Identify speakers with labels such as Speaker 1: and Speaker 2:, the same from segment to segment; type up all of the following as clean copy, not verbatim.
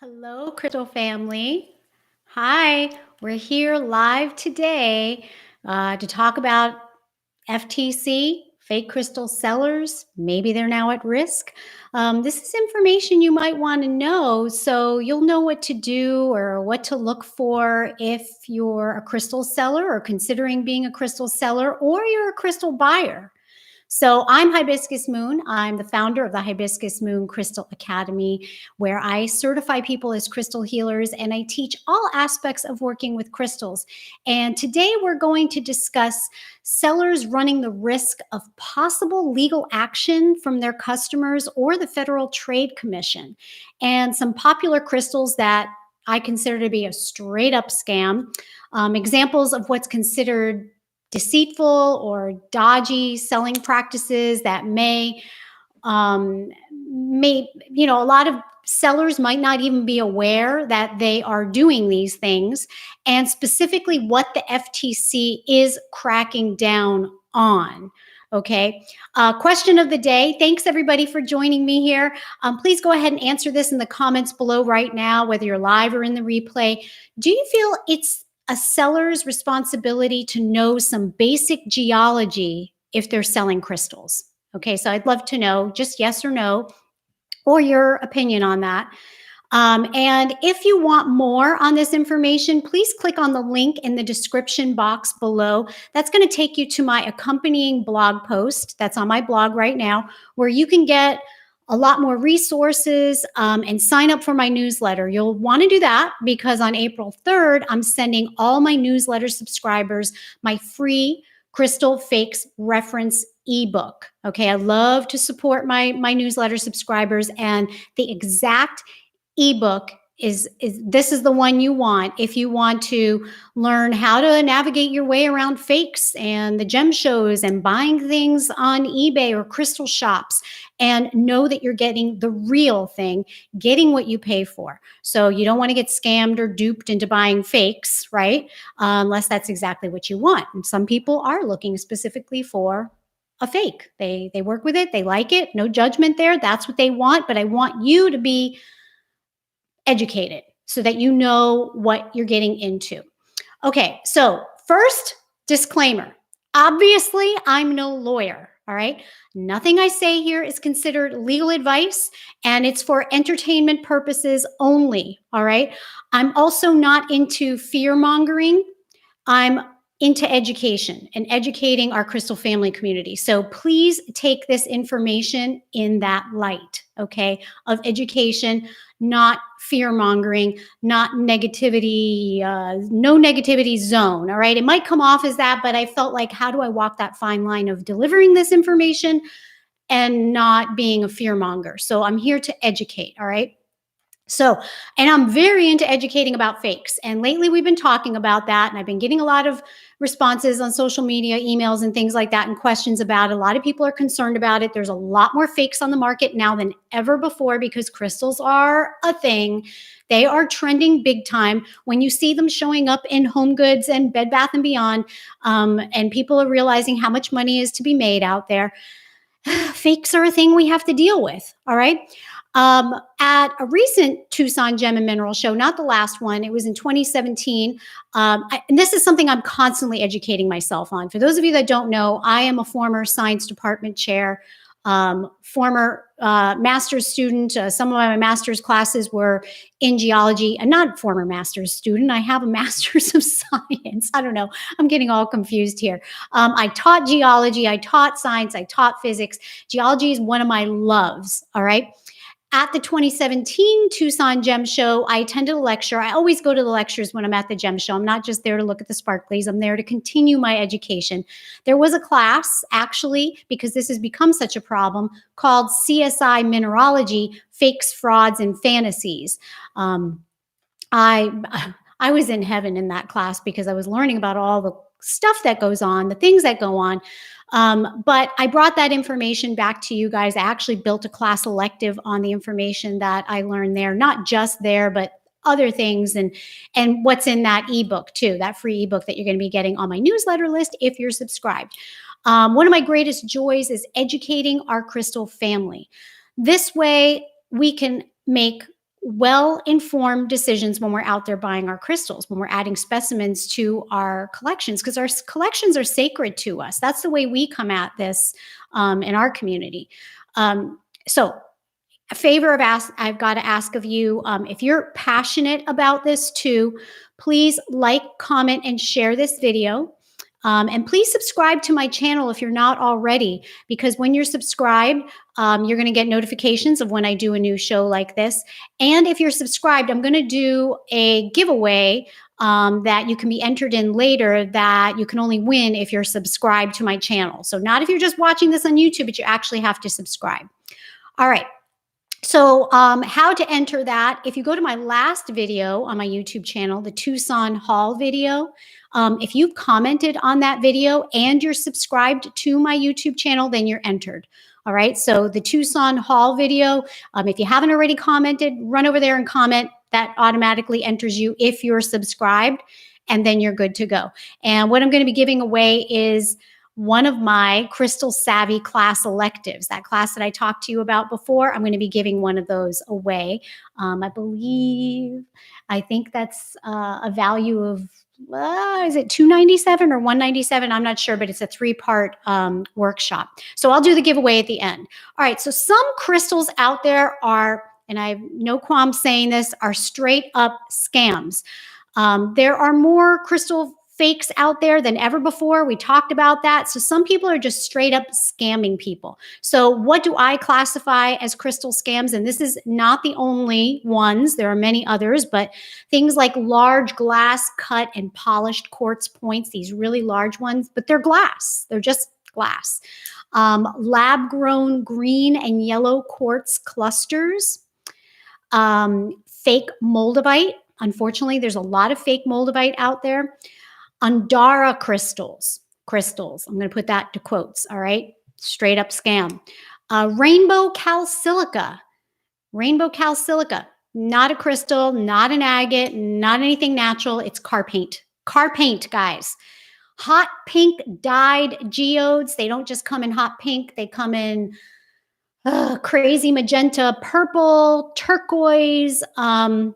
Speaker 1: Hello, Crystal family. Hi, we're here live today to talk about FTC, fake crystal sellers. Maybe they're now at risk. This is information you might want to know so you'll know what to do or what to look for if you're a crystal seller or considering being a crystal seller or you're a crystal buyer. So I'm Hibiscus Moon. I'm the founder of the Hibiscus Moon Crystal Academy, where I certify people as crystal healers and I teach all aspects of working with crystals. And today we're going to discuss sellers running the risk of possible legal action from their customers or the Federal Trade Commission, and some popular crystals that I consider to be a straight up scam. Examples of what's considered deceitful or dodgy selling practices that a lot of sellers might not even be aware that they are doing these things, and specifically what the FTC is cracking down on. Okay. Question of the day. Thanks everybody for joining me here. Please go ahead and answer this in the comments below right now, whether you're live or in the replay. Do you feel it's a seller's responsibility to know some basic geology if they're selling crystals? Okay, so I'd love to know just yes or no, or your opinion on that. And if you want more on this information, please click on the link in the description box below. That's going to take you to my accompanying blog post that's on my blog right now, where you can get a lot more resources and sign up for my newsletter. You'll want to do that because on April 3rd, I'm sending all my newsletter subscribers my free Crystal Fakes reference ebook. Okay, I love to support my newsletter subscribers, and the exact ebook is this is the one you want if you want to learn how to navigate your way around fakes and the gem shows and buying things on eBay or crystal shops, and know that you're getting the real thing, getting what you pay for. So you don't want to get scammed or duped into buying fakes, right? Unless that's exactly what you want. And some people are looking specifically for a fake. They work with it, they like it, no judgment there. That's what they want, but I want you to be educated so that you know what you're getting into. Okay, so first disclaimer. Obviously, I'm no lawyer, all right? Nothing I say here is considered legal advice, and it's for entertainment purposes only, all right? I'm also not into fear-mongering. I'm into education and educating our crystal family community. So please take this information in that light, okay, of education, not fear-mongering, not negativity, no negativity zone, all right? It might come off as that, but I felt like, how do I walk that fine line of delivering this information and not being a fear-monger? So I'm here to educate, all right? So, and I'm very into educating about fakes. And lately we've been talking about that. And I've been getting a lot of responses on social media, emails and things like that, and questions about it. A lot of people are concerned about it. There's a lot more fakes on the market now than ever before because crystals are a thing. They are trending big time. When you see them showing up in Home Goods and Bed Bath & Beyond, and people are realizing how much money is to be made out there, fakes are a thing we have to deal with, all right? At a recent Tucson Gem and Mineral show, not the last one, it was in 2017. And this is something I'm constantly educating myself on. For those of you that don't know, I am a former science department chair, former master's student. Some of my master's classes were in geology. I'm not a former master's student. I have a master's of science. I don't know. I'm getting all confused here. I taught geology. I taught science. I taught physics. Geology is one of my loves, all right? At the 2017 Tucson Gem Show, I attended a lecture. I always go to the lectures when I'm at the Gem Show. I'm not just there to look at the sparklies. I'm there to continue my education. There was a class, actually, because this has become such a problem, called CSI Mineralogy, Fakes, Frauds, and Fantasies. I was in heaven in that class because I was learning about all the stuff that goes on, the things that go on. But I brought that information back to you guys. I actually built a class elective on the information that I learned there, not just there, but other things and what's in that ebook too, that free ebook that you're going to be getting on my newsletter list if you're subscribed. One of my greatest joys is educating our crystal family. This way we can make well-informed decisions when we're out there buying our crystals, when we're adding specimens to our collections, because our collections are sacred to us. That's the way we come at this in our community. So a favor I've got to ask of you, if you're passionate about this too, please like, comment, and share this video. And please subscribe to my channel if you're not already, because when you're subscribed, you're going to get notifications of when I do a new show like this. And if you're subscribed, I'm going to do a giveaway that you can be entered in later, that you can only win if you're subscribed to my channel. So not if you're just watching this on YouTube, but you actually have to subscribe. All right. So how to enter that, if you go to my last video on my YouTube channel, the Tucson haul video, if you've commented on that video and you're subscribed to my YouTube channel, then you're entered. All right. So the Tucson haul video, if you haven't already commented, run over there and comment. That automatically enters you if you're subscribed, and then you're good to go. And what I'm going to be giving away is one of my Crystal Savvy class electives, that class that I talked to you about before. I'm going to be giving one of those away. I think that's a value of, is it $297 or $197? I'm not sure, but it's a 3-part workshop. So I'll do the giveaway at the end. All right. So some crystals out there are, and I have no qualm saying this, are straight up scams. There are more crystal fakes out there than ever before. We talked about that. So some people are just straight up scamming people. So what do I classify as crystal scams? And this is not the only ones. There are many others, but things like large glass cut and polished quartz points, these really large ones, but they're glass. They're just glass. Lab-grown green and yellow quartz clusters. Fake moldavite. Unfortunately, there's a lot of fake moldavite out there. Andara crystals. I'm going to put that to quotes. All right. Straight up scam. Rainbow calsilica. Not a crystal, not an agate, not anything natural. It's car paint. Guys. Hot pink dyed geodes. They don't just come in hot pink. They come in crazy magenta, purple, turquoise. And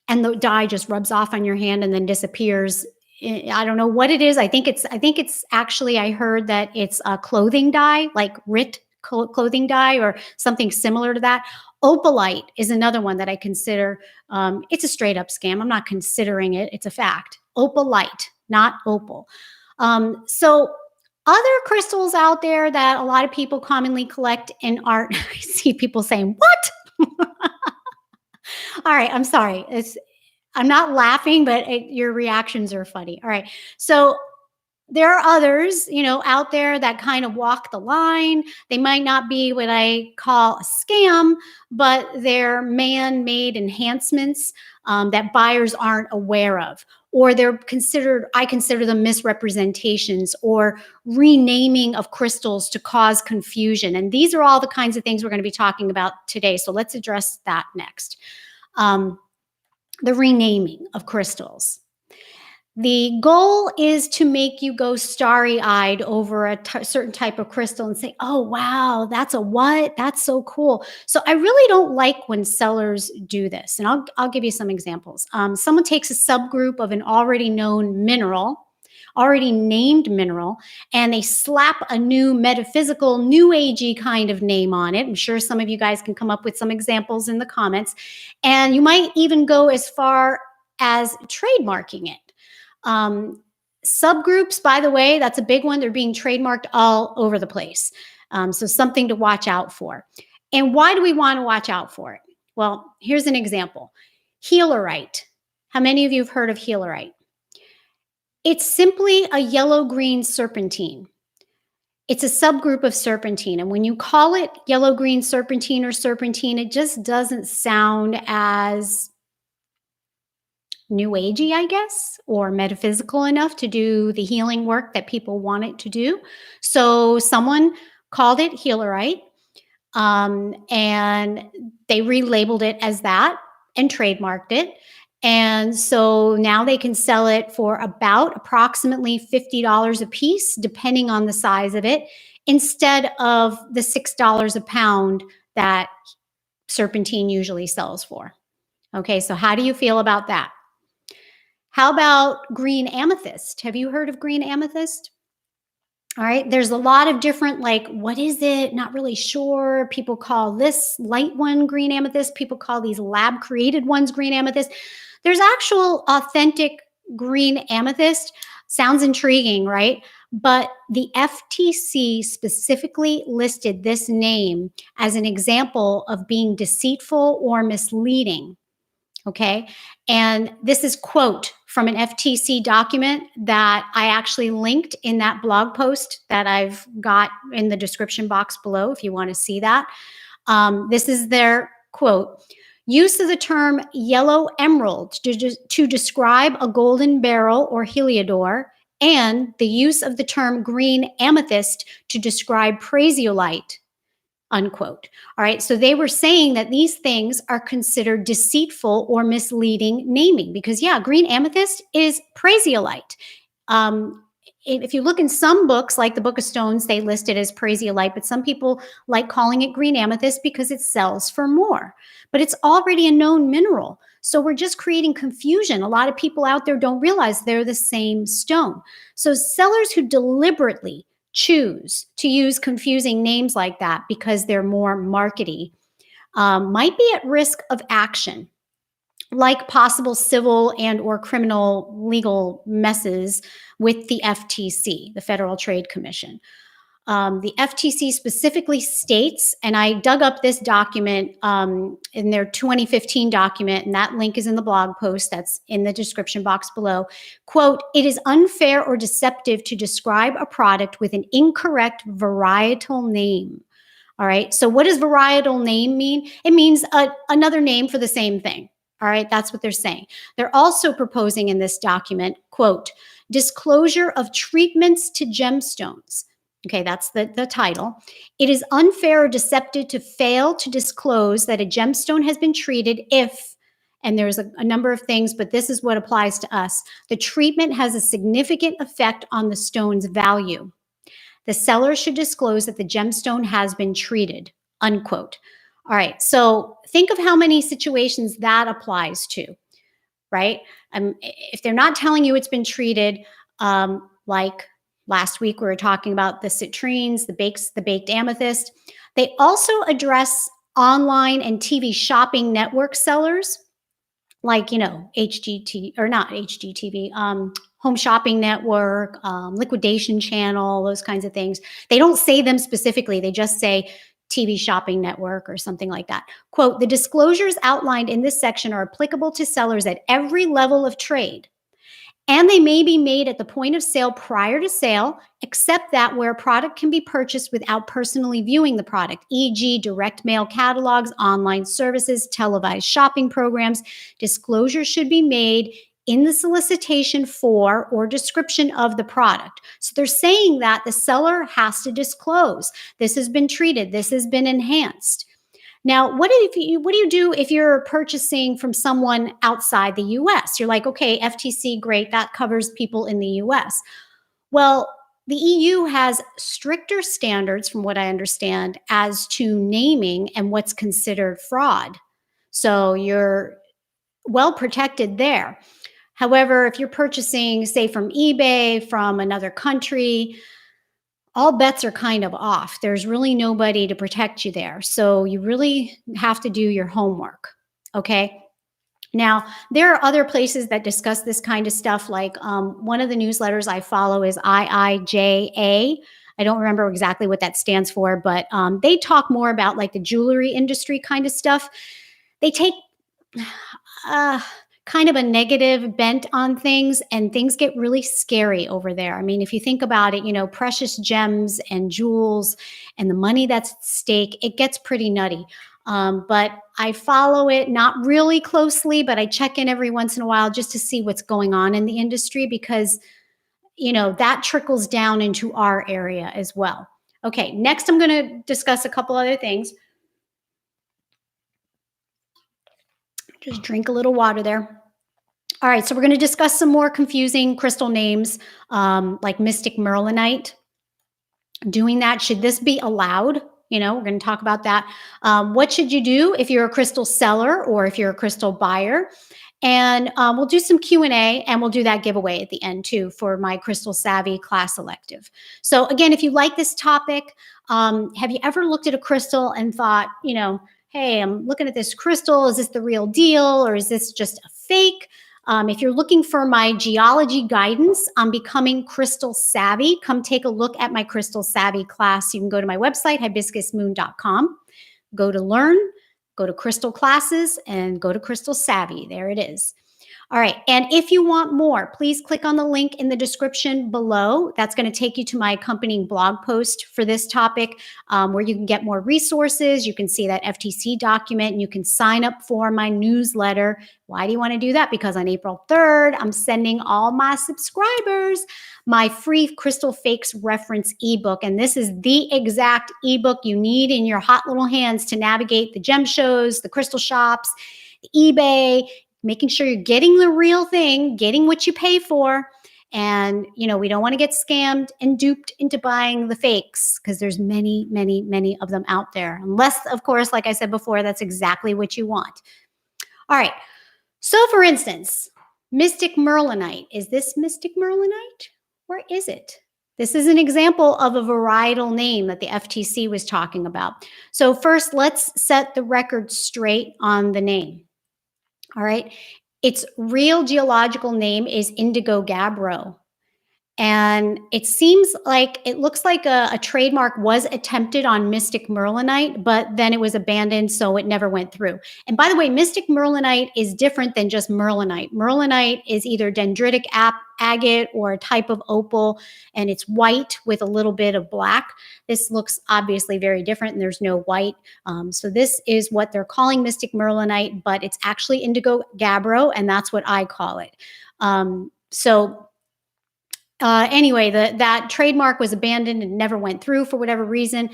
Speaker 1: the dye just rubs off on your hand and then disappears. I don't know what it is. I think it's actually, I heard that it's a clothing dye, like RIT clothing dye or something similar to that. Opalite is another one that I consider. It's a straight up scam. I'm not considering it. It's a fact. Opalite, not opal. So other crystals out there that a lot of people commonly collect in art. I see people saying, what? All right. I'm sorry. I'm not laughing, but your reactions are funny. All right. So there are others, out there that kind of walk the line. They might not be what I call a scam, but they're man-made enhancements that buyers aren't aware of. Or I consider them misrepresentations or renaming of crystals to cause confusion. And these are all the kinds of things we're going to be talking about today. So let's address that next. The renaming of crystals. The goal is to make you go starry-eyed over a certain type of crystal and say, oh, wow, that's a what? That's so cool. So I really don't like when sellers do this. And I'll give you some examples. Someone takes a subgroup of an already known mineral, already named mineral, and they slap a new metaphysical, new agey kind of name on it. I'm sure some of you guys can come up with some examples in the comments. And you might even go as far as trademarking it. Subgroups, by the way, that's a big one. They're being trademarked all over the place. So something to watch out for. And why do we want to watch out for it? Well, here's an example. Healerite. How many of you have heard of healerite? It's simply a yellow-green serpentine. It's a subgroup of serpentine. And when you call it yellow-green serpentine or serpentine, it just doesn't sound as new agey, I guess, or metaphysical enough to do the healing work that people want it to do. So someone called it healerite, and they relabeled it as that and trademarked it. And so now they can sell it for approximately $50 a piece, depending on the size of it, instead of the $6 a pound that serpentine usually sells for. Okay, so how do you feel about that? How about green amethyst? Have you heard of green amethyst? All right, there's a lot of different, like, what is it? Not really sure. People call this light one green amethyst. People call these lab created ones green amethyst. There's actual authentic green amethyst. Sounds intriguing, right? But the FTC specifically listed this name as an example of being deceitful or misleading. Okay. And this is quote from an FTC document that I actually linked in that blog post that I've got in the description box below if you want to see that. This is their quote. Use of the term yellow emerald to describe a golden beryl or heliodor, and the use of the term green amethyst to describe prasiolite, unquote. All right. So they were saying that these things are considered deceitful or misleading naming because, yeah, green amethyst is prasiolite. If you look in some books, like the Book of Stones, they list it as prasiolite, but some people like calling it green amethyst because it sells for more. But it's already a known mineral. So we're just creating confusion. A lot of people out there don't realize they're the same stone. So sellers who deliberately choose to use confusing names like that because they're more markety might be at risk of action, like possible civil and or criminal legal messes with the FTC, the Federal Trade Commission. The FTC specifically states, and I dug up this document in their 2015 document, and that link is in the blog post that's in the description box below, quote, "It is unfair or deceptive to describe a product with an incorrect varietal name." All right, so what does varietal name mean? It means another name for the same thing. All right, that's what they're saying. They're also proposing in this document, quote, "Disclosure of treatments to gemstones." Okay, that's the title. "It is unfair or deceptive to fail to disclose that a gemstone has been treated if," and there's a number of things, but this is what applies to us, "the treatment has a significant effect on the stone's value. The seller should disclose that the gemstone has been treated," unquote. All right, so think of how many situations that applies to, right? If they're not telling you it's been treated, like last week we were talking about the citrines, the baked amethyst. They also address online and TV shopping network sellers, like, HGT or not HGTV, Home Shopping Network, Liquidation Channel, those kinds of things. They don't say them specifically. They just say TV Shopping Network or something like that. Quote, "The disclosures outlined in this section are applicable to sellers at every level of trade, and they may be made at the point of sale prior to sale, except that where a product can be purchased without personally viewing the product, e.g. direct mail catalogs, online services, televised shopping programs. Disclosure should be made in the solicitation for or description of the product." So they're saying that the seller has to disclose, this has been treated, this has been enhanced. Now, what do you do if you're purchasing from someone outside the US? You're like, okay, FTC, great, that covers people in the US. Well, the EU has stricter standards, from what I understand, as to naming and what's considered fraud. So you're well protected there. However, if you're purchasing, say, from eBay, from another country, all bets are kind of off. There's really nobody to protect you there. So you really have to do your homework. Okay. Now, there are other places that discuss this kind of stuff. Like one of the newsletters I follow is IIJA. I don't remember exactly what that stands for, but they talk more about like the jewelry industry kind of stuff. They take kind of a negative bent on things, and things get really scary over there. I mean, if you think about it, precious gems and jewels and the money that's at stake, it gets pretty nutty. But I follow it not really closely, but I check in every once in a while just to see what's going on in the industry because, that trickles down into our area as well. Okay, next I'm going to discuss a couple other things. Just drink a little water there. All right, so we're going to discuss some more confusing crystal names like mystic Merlinite. Doing that, should this be allowed? You know, we're going to talk about that. What should you do if you're a crystal seller or if you're a crystal buyer? And we'll do some Q&A, and we'll do that giveaway at the end too for my Crystal Savvy class elective. So again, if you like this topic, have you ever looked at a crystal and thought, you know, hey, I'm looking at this crystal. Is this the real deal, or is this just a fake? If you're looking for my geology guidance on becoming crystal savvy, come take a look at my Crystal Savvy class. You can go to my website, hibiscusmoon.com, go to learn, go to crystal classes, and go to Crystal Savvy. There it is. All right. And if you want more, please click on the link in the description below. That's going to take you to my accompanying blog post for this topic, where you can get more resources. You can see that FTC document, and you can sign up for my newsletter. Why do you want to do that? Because on April 3rd, I'm sending all my subscribers my free Crystal Fakes reference ebook. And this is the exact ebook you need in your hot little hands to navigate the gem shows, the crystal shops, eBay, making sure you're getting the real thing, getting what you pay for. And, you know, we don't want to get scammed and duped into buying the fakes, because there's many, many, many of them out there. Unless, of course, like I said before, that's exactly what you want. All right. So for instance, Mystic Merlinite. Is this Mystic Merlinite, or is it? This is an example of a varietal name that the FTC was talking about. So first, let's set the record straight on the name. All right. Its real geological name is Indigo Gabbro. And it seems like, it looks like a trademark was attempted on Mystic Merlinite, but then it was abandoned, so it never went through. And by the way, Mystic Merlinite is different than just Merlinite. Merlinite is either dendritic agate or a type of opal, and it's white with a little bit of black. This looks obviously very different, and there's no white. So this is what they're calling Mystic Merlinite, but it's actually Indigo Gabbro, and that's what I call it. Anyway, that trademark was abandoned and never went through for whatever reason.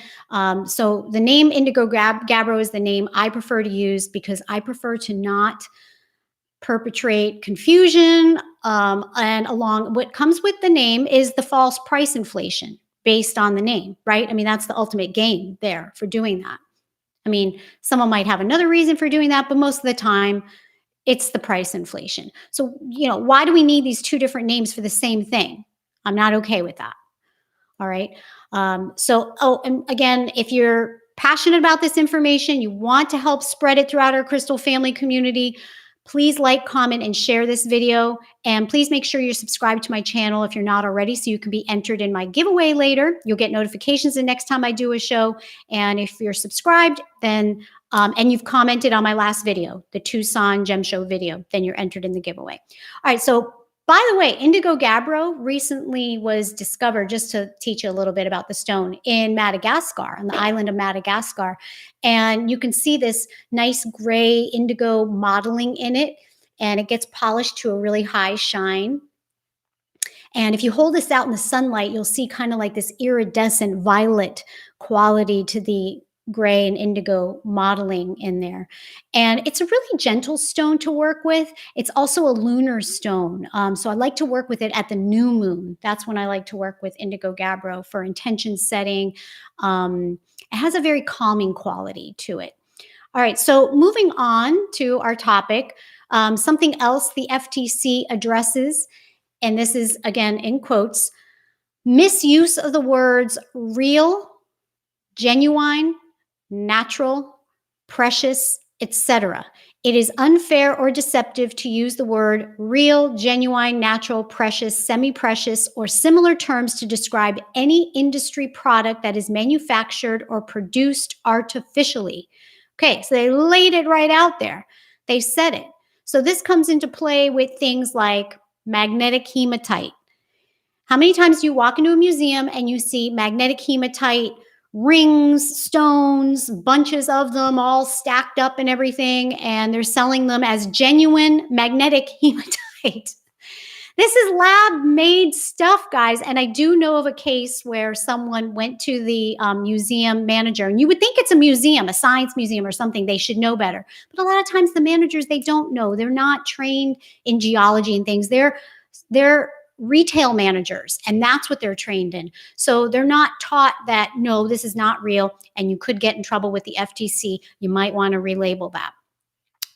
Speaker 1: So the name Indigo Gabbro is the name I prefer to use, because I prefer to not perpetrate confusion. And along what comes with the name is the false price inflation based on the name, right? I mean, that's the ultimate game there for doing that. I mean, someone might have another reason for doing that, but most of the time, it's the price inflation. So, you know, why do we need these two different names for the same thing? I'm not okay with that. All right. And again, if you're passionate about this information, you want to help spread it throughout our crystal family community, please like, comment, and share this video. And please make sure you're subscribed to my channel if you're not already, so you can be entered in my giveaway later. You'll get notifications the next time I do a show. And if you're subscribed, then and you've commented on my last video, the Tucson Gem Show video, then you're entered in the giveaway. All right. So by the way, Indigo Gabbro recently was discovered, just to teach you a little bit about the stone, in Madagascar, on the island of Madagascar. And you can see this nice gray indigo modeling in it, and it gets polished to a really high shine. And if you hold this out in the sunlight, you'll see kind of like this iridescent violet quality to the gray and indigo modeling in there. And it's a really gentle stone to work with. It's also a lunar stone. So I like to work with it at the new moon. That's when I like to work with Indigo Gabbro for intention setting. It has a very calming quality to it. All right, so moving on to our topic, something else the FTC addresses, and this is again in quotes, misuse of the words real, genuine, natural, precious, etc. It is unfair or deceptive to use the word real, genuine, natural, precious, semi-precious, or similar terms to describe any industry product that is manufactured or produced artificially. Okay, so they laid it right out there. They said it. So this comes into play with things like magnetic hematite. How many times do you walk into a museum and you see magnetic hematite rings, stones, bunches of them all stacked up and everything, and they're selling them as genuine magnetic hematite? This is lab-made stuff, guys. And I do know of a case where someone went to the museum manager, and you would think it's a museum, a science museum or something. They should know better. But a lot of times the managers, they don't know. They're not trained in geology and things. They're retail managers, and that's what they're trained in. So they're not taught that, no, this is not real, and you could get in trouble with the FTC. You might want to relabel that.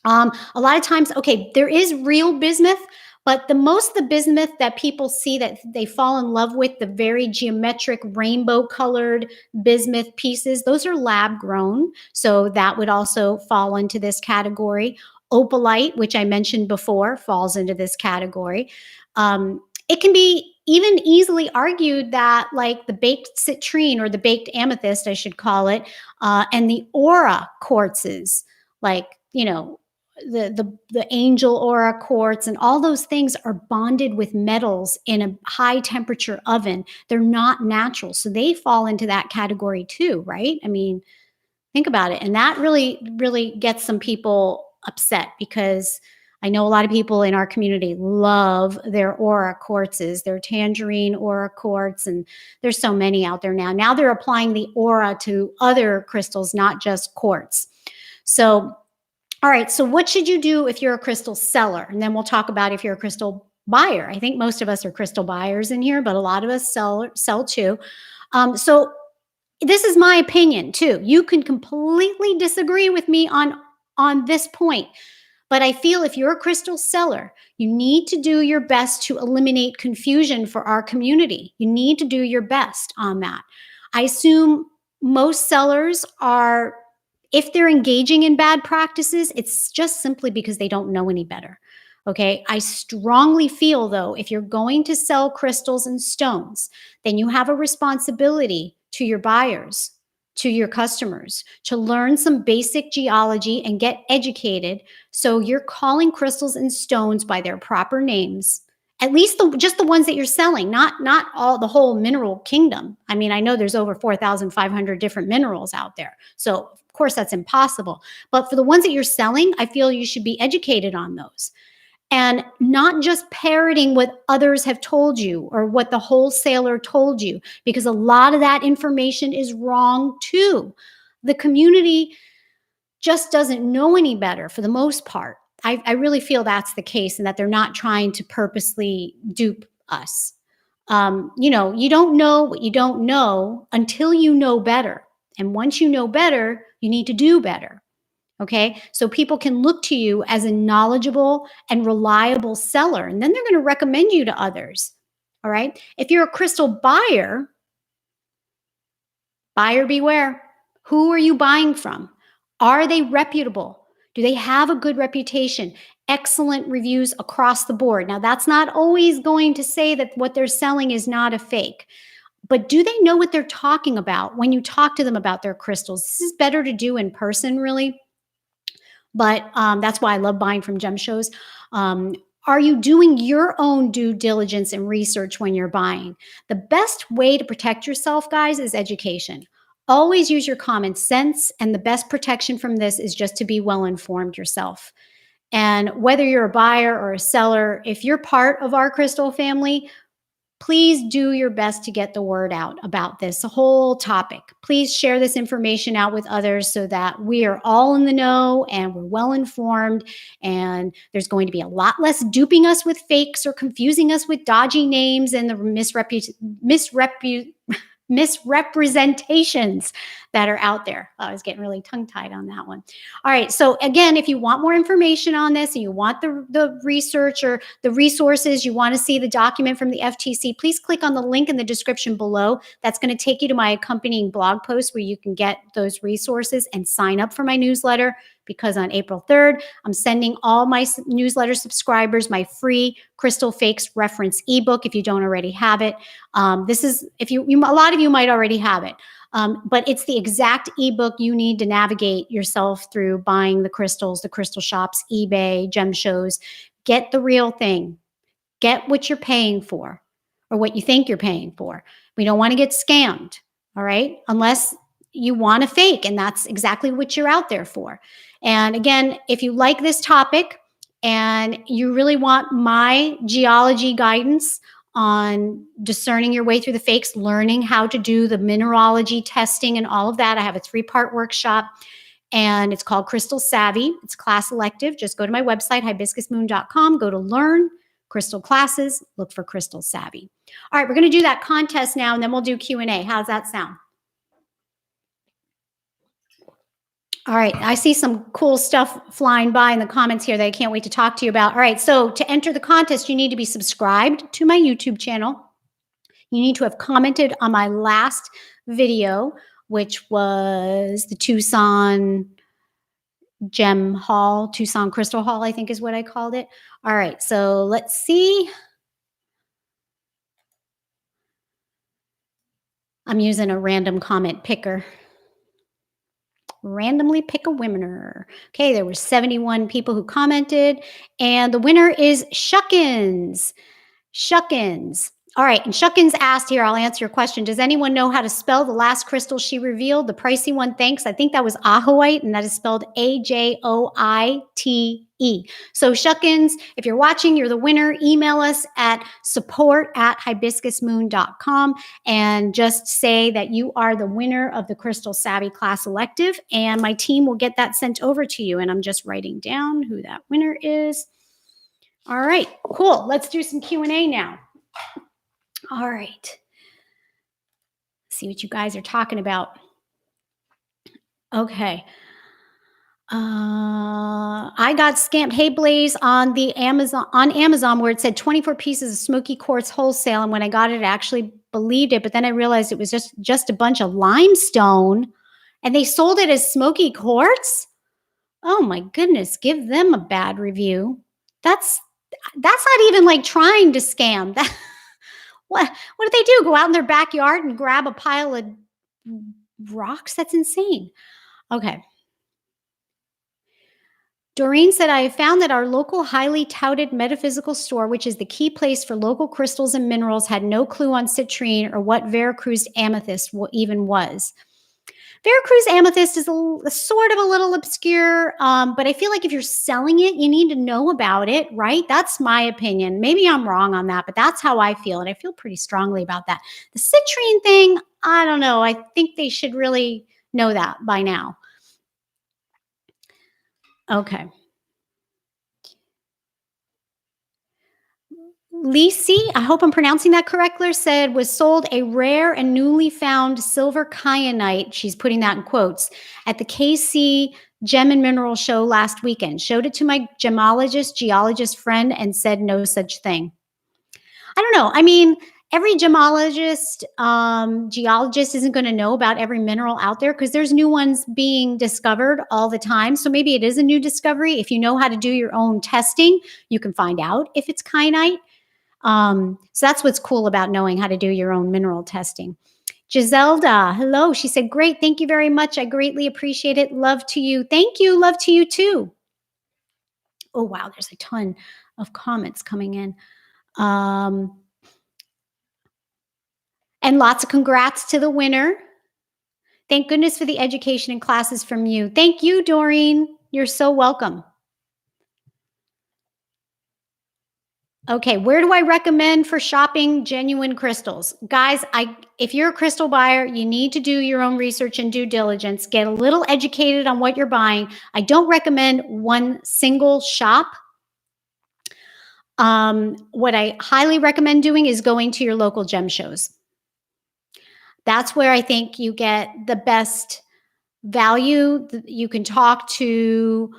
Speaker 1: A lot of times, okay, there is real bismuth, but the most of the bismuth that people see that they fall in love with, the very geometric rainbow colored bismuth pieces, those are lab grown. So that would also fall into this category. Opalite, which I mentioned before, falls into this category. It can be even easily argued that, like the baked citrine or the baked amethyst, I should call it, and the aura quartzes, like, the angel aura quartz and all those things are bonded with metals in a high temperature oven. They're not natural. So they fall into that category too, right? I mean, think about it. And that really, really gets some people upset, because I know a lot of people in our community love their aura quartzes, their tangerine aura quartz, and there's so many out there now. Now they're applying the aura to other crystals, not just quartz. So, all right, so what should you do if you're a crystal seller? And then we'll talk about if you're a crystal buyer. I think most of us are crystal buyers in here, but a lot of us sell too. So this is my opinion too. You can completely disagree with me on this point, but I feel if you're a crystal seller, you need to do your best to eliminate confusion for our community. You need to do your best on that. I assume most sellers are, if they're engaging in bad practices, it's just simply because they don't know any better. Okay. I strongly feel, though, if you're going to sell crystals and stones, then you have a responsibility to your buyers, to your customers, to learn some basic geology and get educated. So you're calling crystals and stones by their proper names. At least just the ones that you're selling, not all, the whole mineral kingdom. I mean, I know there's over 4,500 different minerals out there. So of course that's impossible. But for the ones that you're selling, I feel you should be educated on those. And not just parroting what others have told you or what the wholesaler told you, because a lot of that information is wrong too. The community just doesn't know any better for the most part. I really feel that's the case, and that they're not trying to purposely dupe us. You don't know what you don't know until you know better. And once you know better, you need to do better. Okay. So people can look to you as a knowledgeable and reliable seller, and then they're going to recommend you to others. All right. If you're a crystal buyer, buyer beware. Who are you buying from? Are they reputable? Do they have a good reputation? Excellent reviews across the board. Now, that's not always going to say that what they're selling is not a fake. But do they know what they're talking about when you talk to them about their crystals? This is better to do in person, really. But that's why I love buying from gem shows. Are you doing your own due diligence and research when you're buying? The best way to protect yourself, guys, is education. Always use your common sense, and the best protection from this is just to be well informed yourself. And whether you're a buyer or a seller, if you're part of our crystal family, please do your best to get the word out about this whole topic. Please share this information out with others so that we are all in the know and we're well informed. And there's going to be a lot less duping us with fakes or confusing us with dodgy names and the misrepresentations that are out there. I was getting really tongue-tied on that one. All right. So again, if you want more information on this and you want the research or the resources, you want to see the document from the FTC, please click on the link in the description below. That's going to take you to my accompanying blog post where you can get those resources and sign up for my newsletter, because on April 3rd, I'm sending all my newsletter subscribers my free Crystal Fakes reference ebook if you don't already have it. This is, if you a lot of you might already have it, but it's the exact ebook you need to navigate yourself through buying the crystals, the crystal shops, eBay, gem shows. Get the real thing. Get what you're paying for, or what you think you're paying for. We don't want to get scammed, all right? Unless you want a fake, and that's exactly what you're out there for. And again, if you like this topic and you really want my geology guidance on discerning your way through the fakes, learning how to do the mineralogy testing and all of that, I have a 3-part workshop, and it's called Crystal Savvy. It's class elective. Just go to my website, hibiscusmoon.com, go to learn, crystal classes, look for Crystal Savvy. All right, we're going to do that contest now, and then we'll do Q&A. How's that sound? All right, I see some cool stuff flying by in the comments here that I can't wait to talk to you about. All right, so to enter the contest, you need to be subscribed to my YouTube channel. You need to have commented on my last video, which was the Tucson Gem Haul, Tucson Crystal Haul, I think is what I called it. All right, so let's see. I'm using a random comment picker. Randomly pick a winner. Okay, there were 71 people who commented, and the winner is Shuckins. Shuckins. All right, and Shuckins asked here, I'll answer your question. Does anyone know how to spell the last crystal she revealed? The pricey one, thanks. I think that was Ajoite, and that is spelled Ajoite. So Shuckins, if you're watching, you're the winner. Email us at support@hibiscusmoon.com and just say that you are the winner of the Crystal Savvy class elective, and my team will get that sent over to you. And I'm just writing down who that winner is. All right, cool. Let's do some Q&A now. All right. See what you guys are talking about. Okay. I got scammed. Hey Blaze, on Amazon where it said 24 pieces of smoky quartz wholesale, and when I got it, I actually believed it, but then I realized it was just a bunch of limestone, and they sold it as smoky quartz. Oh my goodness, give them a bad review. That's not even like trying to scam. What did they do? Go out in their backyard and grab a pile of rocks? That's insane. Okay. Doreen said, I have found that our local highly touted metaphysical store, which is the key place for local crystals and minerals, had no clue on citrine or what Veracruz amethyst even was. Veracruz amethyst is sort of a little obscure, but I feel like if you're selling it, you need to know about it, right? That's my opinion. Maybe I'm wrong on that, but that's how I feel, and I feel pretty strongly about that. The citrine thing, I don't know. I think they should really know that by now. Okay. Lisi, I hope I'm pronouncing that correctly, said was sold a rare and newly found silver kyanite, she's putting that in quotes, at the KC Gem and Mineral Show last weekend. Showed it to my geologist friend and said no such thing. I don't know. I mean, every geologist isn't going to know about every mineral out there because there's new ones being discovered all the time. So maybe it is a new discovery. If you know how to do your own testing, you can find out if it's kyanite. So that's what's cool about knowing how to do your own mineral testing. Giselda, hello. She said, great. Thank you very much. I greatly appreciate it. Love to you. Thank you. Love to you too. Oh, wow. There's a ton of comments coming in. And lots of congrats to the winner. Thank goodness for the education and classes from you. Thank you, Doreen. You're so welcome. Okay, where do I recommend for shopping genuine crystals? Guys, if you're a crystal buyer, you need to do your own research and due diligence. Get a little educated on what you're buying. I don't recommend one single shop. What I highly recommend doing is going to your local gem shows. That's where I think you get the best value. You can talk to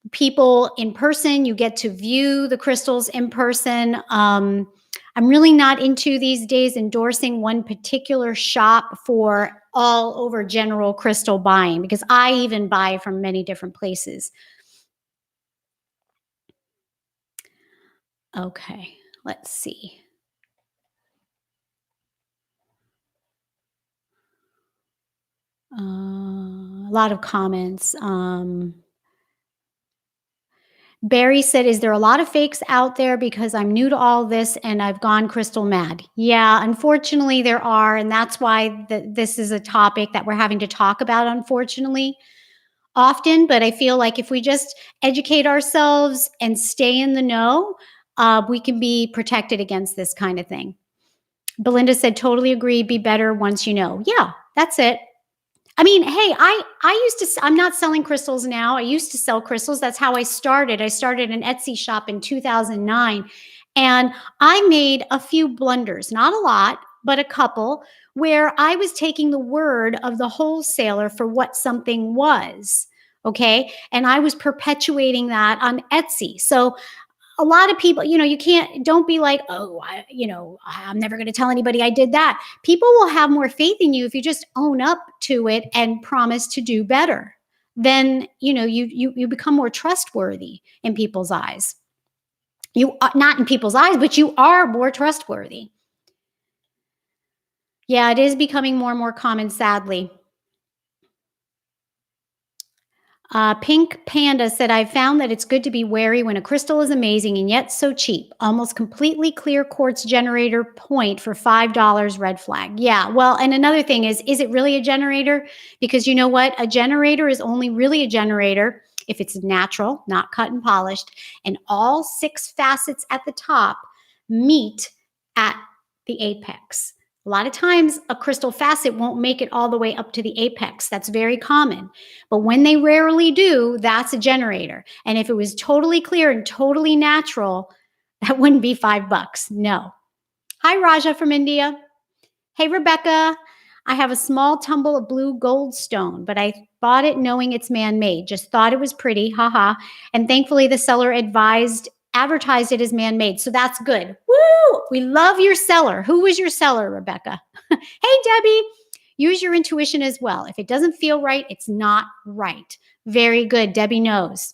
Speaker 1: people in person. You get to view the crystals in person. I'm really not into these days endorsing one particular shop for all over general crystal buying because I even buy from many different places. Okay, let's see. A lot of comments. Barry said, is there a lot of fakes out there because I'm new to all this and I've gone crystal mad? Yeah, unfortunately there are. And that's why this is a topic that we're having to talk about, unfortunately, often. But I feel like if we just educate ourselves and stay in the know, we can be protected against this kind of thing. Belinda said, totally agree. Be better once you know. Yeah, that's it. I mean, hey, I'm not selling crystals now. I used to sell crystals. That's how I started. I started an Etsy shop in 2009. And I made a few blunders, not a lot, but a couple, where I was taking the word of the wholesaler for what something was. Okay. And I was perpetuating that on Etsy. So a lot of people, you can't, don't be like, oh, I'm never going to tell anybody I did that. People will have more faith in you if you just own up to it and promise to do better. Then, you become more trustworthy in people's eyes. You are not in people's eyes, but you are more trustworthy. Yeah, it is becoming more and more common, sadly. Pink Panda said, I've found that it's good to be wary when a crystal is amazing and yet so cheap. Almost completely clear quartz generator point for $5, red flag. Yeah, well, and another thing is it really a generator? Because you know what? A generator is only really a generator if it's natural, not cut and polished, and all 6 facets at the top meet at the apex. A lot of times a crystal facet won't make it all the way up to the apex. That's very common. But when they rarely do, that's a generator. And if it was totally clear and totally natural, that wouldn't be $5. No. Hi, Raja from India. Hey, Rebecca. I have a small tumble of blue goldstone, but I bought it knowing it's man-made. Just thought it was pretty. Haha. And thankfully the seller advertised it as man-made. So that's good. Woo! We love your seller. Who was your seller, Rebecca? Hey, Debbie. Use your intuition as well. If it doesn't feel right, it's not right. Very good. Debbie knows.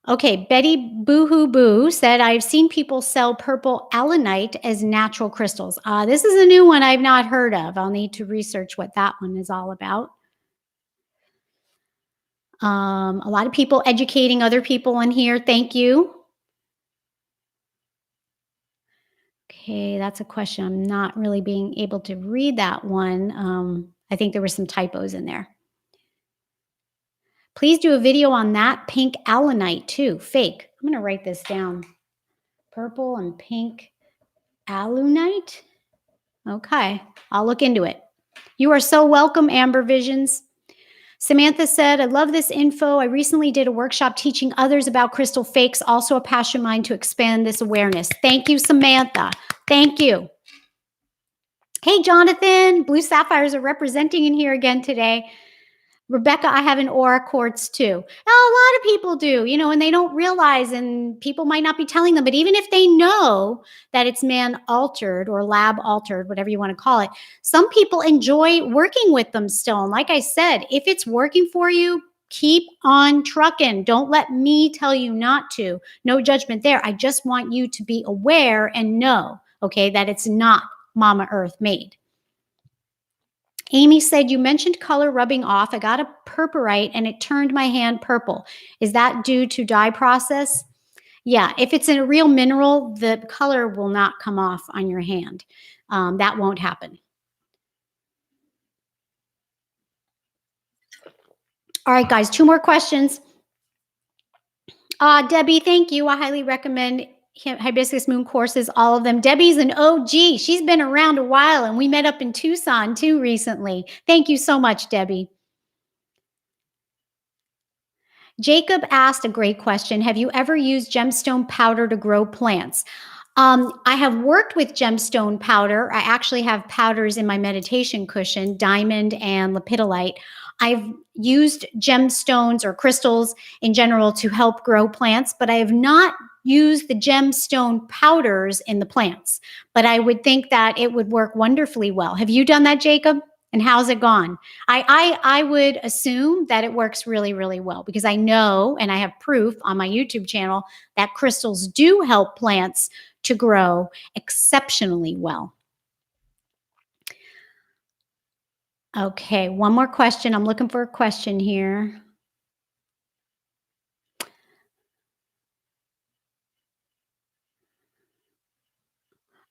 Speaker 1: Okay, Betty Boohoo Boo said, I've seen people sell purple alunite as natural crystals. This is a new one I've not heard of. I'll need to research what that one is all about. A lot of people educating other people in here. Thank you. Okay, that's a question. I'm not really being able to read that one. I think there were some typos in there. Please do a video on that pink alunite too. Fake. I'm going to write this down. Purple and pink alunite. Okay, I'll look into it. You are so welcome, Amber Visions. Samantha said, I love this info. I recently did a workshop teaching others about crystal fakes, also a passion of mine to expand this awareness. Thank you, Samantha. Thank you. Hey, Jonathan. Blue sapphires are representing in here again today. Rebecca, I have an aura quartz too. Now, a lot of people do, and they don't realize, and people might not be telling them, but even if they know that it's man altered or lab altered, whatever you want to call it, some people enjoy working with them still. And like I said, if it's working for you, keep on trucking. Don't let me tell you not to. No judgment there. I just want you to be aware and know, okay, that it's not Mama Earth made. Amy said, you mentioned color rubbing off. I got a purpurite and it turned my hand purple. Is that due to dye process? Yeah, if it's in a real mineral, the color will not come off on your hand. That won't happen. All right, guys, 2 more questions. Debbie, thank you. I highly recommend Hibiscus Moon courses, all of them. Debbie's an OG. She's been around a while, and we met up in Tucson too recently. Thank you so much, Debbie. Jacob asked a great question. Have you ever used gemstone powder to grow plants? I have worked with gemstone powder. I actually have powders in my meditation cushion, diamond and lepidolite. I've used gemstones or crystals in general to help grow plants, but I have not used the gemstone powders in the plants. But I would think that it would work wonderfully well. Have you done that, Jacob? And how's it gone? I would assume that it works really, really well because I know, and I have proof on my YouTube channel, that crystals do help plants to grow exceptionally well. Okay, one more question. I'm looking for a question here.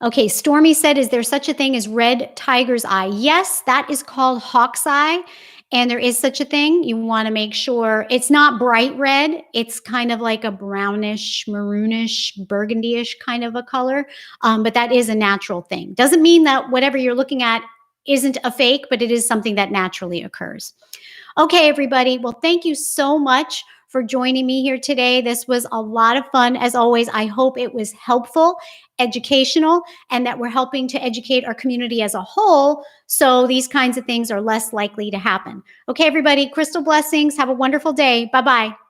Speaker 1: Okay, Stormy said, is there such a thing as red tiger's eye? Yes, that is called hawk's eye. And there is such a thing. You want to make sure it's not bright red. It's kind of like a brownish, maroonish, burgundyish kind of a color. But that is a natural thing. Doesn't mean that whatever you're looking at isn't a fake, but it is something that naturally occurs. Okay, everybody. Well, thank you so much for joining me here today. This was a lot of fun. As always, I hope it was helpful, educational, and that we're helping to educate our community as a whole so these kinds of things are less likely to happen. Okay, everybody, crystal blessings. Have a wonderful day. Bye bye.